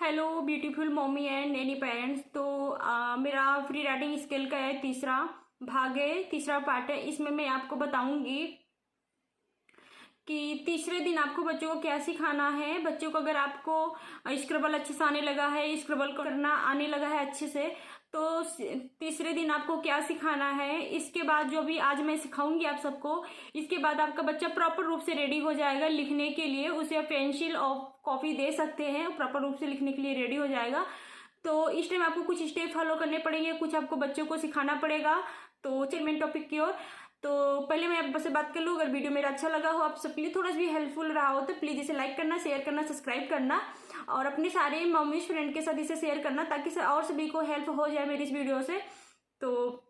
Hello beautiful mummy and any parents. तो मेरा free writing skill का है तीसरा भाग है, तीसरा पार्ट है। इसमें मैं आपको बताऊंगी कि तीसरे दिन आपको बच्चों को क्या सिखाना है। बच्चों को अगर आपको स्क्रबल अच्छे से आने लगा है, स्क्रबल करना आने लगा है अच्छे से, तो तीसरे दिन आपको क्या सिखाना है। इसके बाद जो भी आज मैं सिखाऊंगी आप सबको, इसके बाद आपका बच्चा प्रॉपर रूप से रेडी हो जाएगा लिखने के लिए। उसे आप पेंसिल और कॉपी दे सकते हैं, प्रॉपर रूप से लिखने के लिए रेडी हो जाएगा। तो इस टाइम आपको कुछ स्टेप फॉलो करने पड़ेंगे, कुछ आपको बच्चों को सिखाना पड़ेगा। तो चलिए मेन टॉपिक की ओर। तो पहले मैं आपसे बात कर लूँ, अगर वीडियो मेरा अच्छा लगा हो, आप सब के लिए थोड़ा सा भी हेल्पफुल रहा हो, तो प्लीज़ इसे लाइक करना, शेयर करना, सब्सक्राइब करना और अपने सारे मम्मी फ्रेंड के साथ इसे शेयर करना, ताकि और सभी को हेल्प हो जाए मेरी इस वीडियो से। तो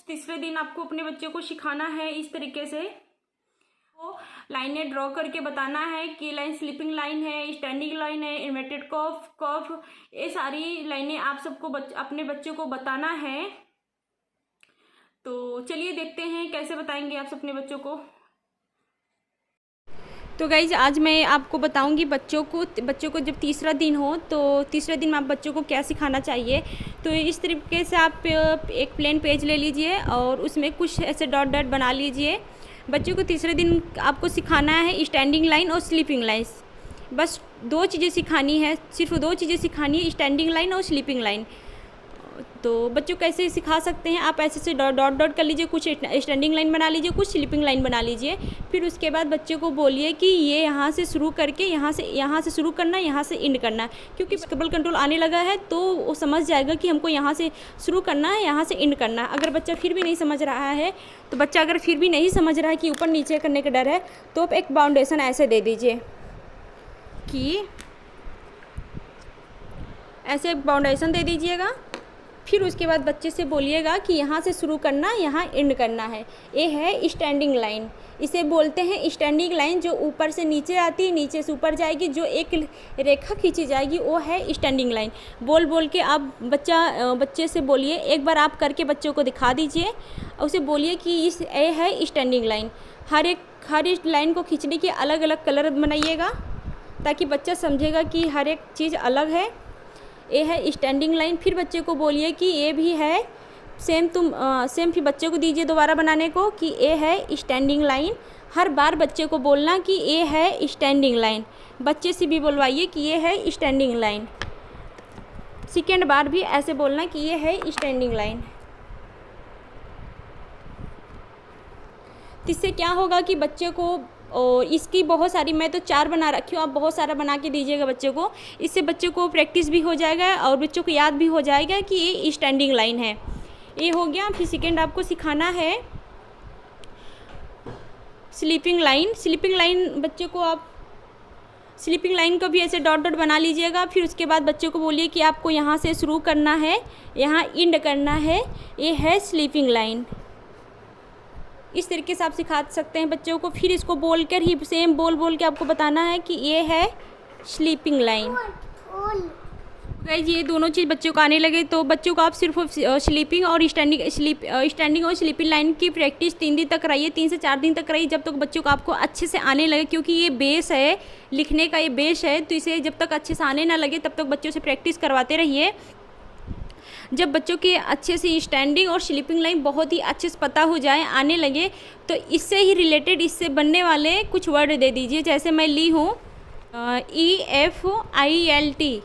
तीसरे दिन आपको अपने बच्चों को सिखाना है इस तरीके से, तो लाइनें ड्रॉ करके बताना है कि लाइन स्लीपिंग लाइन है, स्टैंडिंग लाइन है, इन्वर्टेड कर्व, ये सारी लाइनें आप सबको अपने बच्चों को बताना है। तो चलिए देखते हैं कैसे बताएंगे आप अपने बच्चों को। तो गाइज आज मैं आपको बताऊंगी बच्चों को जब तीसरा दिन हो, तो तीसरे दिन में आप बच्चों को क्या सिखाना चाहिए। तो इस तरीके से आप एक प्लेन पेज ले लीजिए और उसमें कुछ ऐसे डॉट डॉट बना लीजिए। बच्चों को तीसरे दिन आपको सिखाना है स्टैंडिंग लाइन और स्लीपिंग लाइन्स। बस दो चीज़ें सिखानी है, सिर्फ दो चीज़ें सिखानी है, स्टैंडिंग लाइन और स्लीपिंग लाइन। तो बच्चों कैसे सिखा सकते हैं, आप ऐसे से डॉट डॉट कर लीजिए, कुछ स्टैंडिंग लाइन बना लीजिए, कुछ स्लीपिंग लाइन बना लीजिए। फिर उसके बाद बच्चे को बोलिए कि ये यहाँ से शुरू करके यहाँ से शुरू करना, यहाँ से एंड करना। क्योंकि स्क्रबल कंट्रोल आने लगा है तो वो समझ जाएगा कि हमको यहाँ से शुरू करना है, यहाँ से एंड करना है। अगर बच्चा फिर भी नहीं समझ रहा है, तो बच्चा अगर फिर भी नहीं समझ रहा है कि ऊपर नीचे करने का डर है, तो आप एक बाउंडेशन ऐसे दे दीजिए कि ऐसे बाउंडेशन दे दीजिएगा। फिर उसके बाद बच्चे से बोलिएगा कि यहाँ से शुरू करना, यहाँ एंड करना है। ये है स्टैंडिंग लाइन, इसे बोलते हैं स्टैंडिंग लाइन। जो ऊपर से नीचे आती है, नीचे से ऊपर जाएगी, जो एक रेखा खींची जाएगी, वो है स्टैंडिंग लाइन। बोल बोल के आप बच्चे से बोलिए, एक बार आप करके बच्चों को दिखा दीजिए, उसे बोलिए कि ये है स्टैंडिंग लाइन। हर एक लाइन को खींचने के अलग अलग कलर बनाइएगा, ताकि बच्चा समझेगा कि हर एक चीज़ अलग है। ये है स्टैंडिंग लाइन। फिर बच्चे को बोलिए कि ये भी है सेम, सेम फिर बच्चे को दीजिए दोबारा बनाने को कि ये है स्टैंडिंग लाइन। हर बार बच्चे को बोलना कि ये है स्टैंडिंग लाइन। बच्चे से भी बोलवाइए कि ये है स्टैंडिंग लाइन। सेकेंड बार भी ऐसे बोलना कि ये है स्टैंडिंग लाइन। इससे क्या होगा कि बच्चे को, और इसकी बहुत सारी, मैं तो 4 बना रखी हूँ, आप बहुत सारा बना के दीजिएगा बच्चे को। इससे बच्चे को प्रैक्टिस भी हो जाएगा और बच्चों को याद भी हो जाएगा कि ये स्टैंडिंग लाइन है। ये हो गया। फिर सेकेंड आपको सिखाना है स्लीपिंग लाइन। स्लीपिंग लाइन बच्चे को आप स्लीपिंग लाइन को भी ऐसे डॉट डॉट बना लीजिएगा। फिर उसके बाद बच्चे को बोलिए कि आपको यहाँ से शुरू करना है, यहाँ एंड करना है। ये है स्लीपिंग लाइन। इस तरीके से आप सिखा सकते हैं बच्चों को। फिर इसको बोलकर ही सेम बोल के आपको बताना है कि ये है स्लीपिंग लाइन। गाइस ये दोनों चीज़ बच्चों को आने लगे, तो बच्चों को आप सिर्फ स्लीपिंग और स्टैंडिंग और स्लीपिंग लाइन की प्रैक्टिस 3 दिन तक कराइए, 3 से 4 दिन तक कराइए, जब तक बच्चों को आपको अच्छे से आने लगे। क्योंकि ये बेस है, लिखने का ये बेस है, तो इसे जब तक अच्छे से आने ना लगे तब तक बच्चों से प्रैक्टिस करवाते रहिए। जब बच्चों के अच्छे से स्टैंडिंग और स्लीपिंग लाइन बहुत ही अच्छे से पता हो जाए, आने लगे, तो इससे ही रिलेटेड, इससे बनने वाले कुछ वर्ड दे दीजिए। जैसे मैं ली हूँ EFILT।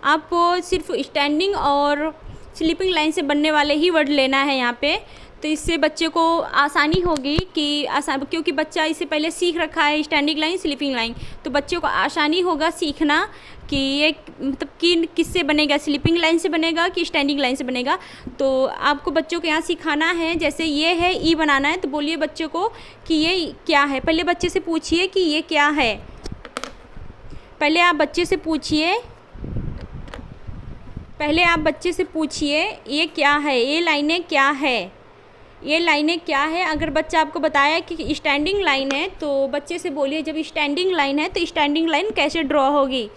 आपको सिर्फ स्टैंडिंग और स्लीपिंग लाइन से बनने वाले ही वर्ड लेना है यहाँ पे। तो इससे बच्चे को आसानी होगी कि क्योंकि बच्चा इससे पहले सीख रखा है स्टैंडिंग लाइन, स्लीपिंग लाइन, तो बच्चों को आसानी होगा सीखना कि ये मतलब कि किससे बनेगा, स्लीपिंग लाइन से बनेगा कि स्टैंडिंग लाइन से बनेगा। तो आपको बच्चों को यहाँ सिखाना है। जैसे ये है ई बनाना है, तो बोलिए बच्चों को कि ये क्या है। पहले बच्चे से पूछिए कि ये क्या है। पहले आप बच्चे से पूछिए ये क्या है, ये लाइनें क्या है, ये लाइनें क्या है। अगर बच्चा आपको बताया कि स्टैंडिंग लाइन है, तो बच्चे से बोलिए जब स्टैंडिंग लाइन है तो स्टैंडिंग लाइन कैसे ड्रॉ होगी।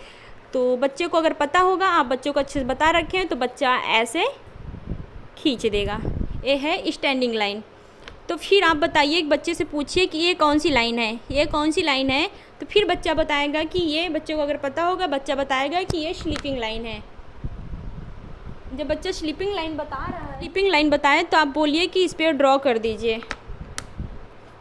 तो बच्चे को अगर पता होगा, आप बच्चों को अच्छे से बता रखे हैं, तो बच्चा ऐसे खींच देगा। ये है स्टैंडिंग लाइन। तो फिर आप बताइए, एक बच्चे से पूछिए कि ये कौन सी लाइन है, ये कौन सी लाइन है। तो फिर बच्चा बताएगा कि ये, बच्चे को अगर पता होगा बच्चा बताएगा कि ये स्लीपिंग लाइन है। जब बच्चा स्लीपिंग लाइन बता रहा है, स्लीपिंग लाइन बताए तो आप बोलिए कि इस पर ड्रॉ कर दीजिए,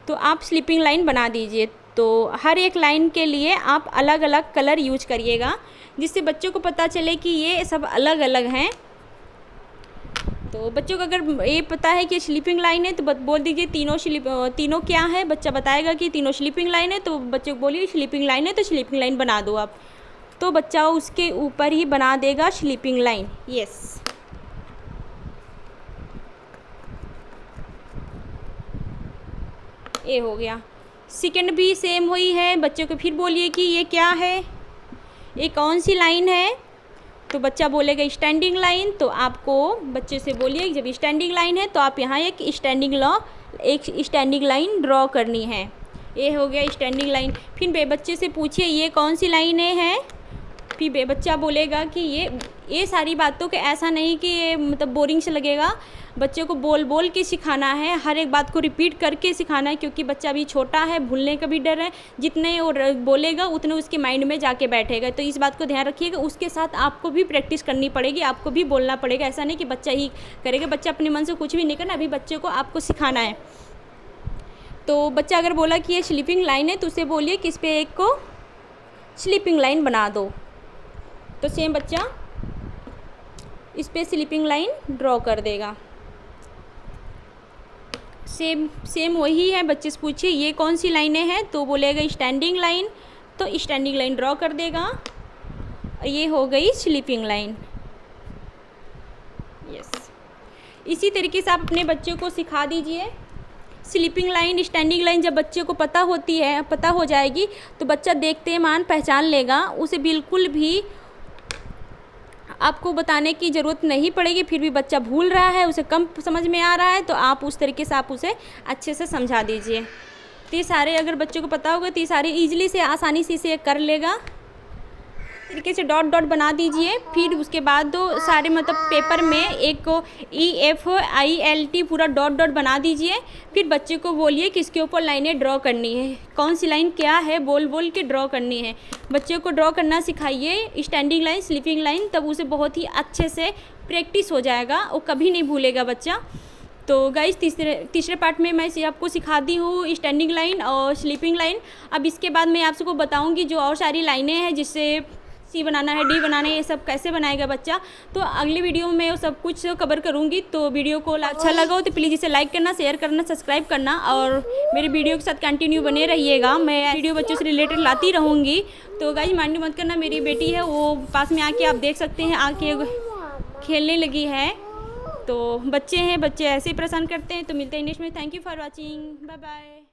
तो आप स्लीपिंग लाइन बना दीजिए। तो हर एक लाइन के लिए आप अलग अलग कलर यूज करिएगा, जिससे बच्चों को पता चले कि ये सब अलग अलग हैं। तो बच्चों को अगर ये पता है कि स्लीपिंग लाइन है तो बोल दीजिए तीनों क्या है। बच्चा बताएगा कि तीनों स्लीपिंग लाइन है, तो बच्चे को बोलिए स्लीपिंग लाइन है तो स्लीपिंग लाइन बना दो आप, तो बच्चा उसके ऊपर ही बना देगा स्लीपिंग लाइन। यस, ये हो गया। सेकंड भी सेम हुई है। बच्चे को फिर बोलिए कि ये क्या है, ये कौन सी लाइन है, तो बच्चा बोलेगा स्टैंडिंग लाइन। तो आपको बच्चे से बोलिए जब स्टैंडिंग लाइन है तो आप यहाँ एक स्टैंडिंग लाइन ड्रॉ करनी है। ये हो गया स्टैंडिंग लाइन। फिर बच्चे से पूछिए ये कौन सी लाइनें हैं, फिर बच्चा बोलेगा कि ये सारी बातों के ऐसा नहीं कि ये मतलब बोरिंग से लगेगा। बच्चे को बोल बोल के सिखाना है, हर एक बात को रिपीट करके सिखाना है, क्योंकि बच्चा अभी छोटा है, भूलने का भी डर है। जितने वो बोलेगा उतने उसके माइंड में जाके बैठेगा, तो इस बात को ध्यान रखिएगा। उसके साथ आपको भी प्रैक्टिस करनी पड़ेगी, आपको भी बोलना पड़ेगा। ऐसा नहीं कि बच्चा ही करेगा, बच्चा अपने मन से कुछ भी नहीं करना, अभी बच्चे को आपको सिखाना है। तो बच्चा अगर बोला कि ये स्लीपिंग लाइन है तो उसे बोलिए कि इस पर एक को स्लीपिंग लाइन बना दो। तो सेम बच्चा इस पर स्लीपिंग लाइन ड्रॉ कर देगा। सेम वही है। बच्चे से पूछिए ये कौन सी लाइनें हैं, तो बोलेगा स्टैंडिंग लाइन, तो स्टैंडिंग लाइन ड्रॉ कर देगा। ये हो गई स्लीपिंग लाइन। यस, इसी तरीके से आप अपने बच्चों को सिखा दीजिए। स्लीपिंग लाइन, स्टैंडिंग लाइन जब बच्चे को पता हो जाएगी तो बच्चा देखते मान पहचान लेगा। उसे बिल्कुल भी आपको बताने की ज़रूरत नहीं पड़ेगी। फिर भी बच्चा भूल रहा है, उसे कम समझ में आ रहा है, तो आप उस तरीके से आप उसे अच्छे से समझा दीजिए। तो ये सारे अगर बच्चों को पता होगा तो ये सारे ईजिली से आसानी से इसे कर लेगा। तरीके से डॉट डॉट बना दीजिए। फिर उसके बाद दो सारे मतलब पेपर में एक EFILT पूरा डॉट डॉट बना दीजिए। फिर बच्चे को बोलिए कि इसके ऊपर लाइनें ड्रॉ करनी है, कौन सी लाइन क्या है बोल बोल के ड्रॉ करनी है। बच्चे को ड्रॉ करना सिखाइए, स्टैंडिंग लाइन, स्लीपिंग लाइन, तब उसे बहुत ही अच्छे से प्रैक्टिस हो जाएगा, वो कभी नहीं भूलेगा बच्चा। तो गाइस तीसरे पार्ट में मैं आपको सिखाती हूँ स्टैंडिंग लाइन और स्लीपिंग लाइन। अब इसके बाद मैं आप सबको बताऊँगी जो और सारी लाइनें हैं, जिससे C बनाना है, D बनाना है, ये सब कैसे बनाएगा बच्चा। तो अगली वीडियो में वो सब कुछ कवर करूँगी। तो वीडियो को अच्छा लगा हो तो प्लीज़ इसे लाइक करना, शेयर करना, सब्सक्राइब करना और मेरे वीडियो के साथ कंटिन्यू बने रहिएगा। मैं वीडियो बच्चों से रिलेटेड लाती रहूँगी। तो गाइस माइंड मत करना, मेरी बेटी है वो पास में आके आप देख सकते हैं, आके खेलने लगी है। तो बच्चे हैं, बच्चे ऐसे ही परेशान करते हैं। तो मिलते हैं नेक्स्ट में। Thank you for watching, bye bye.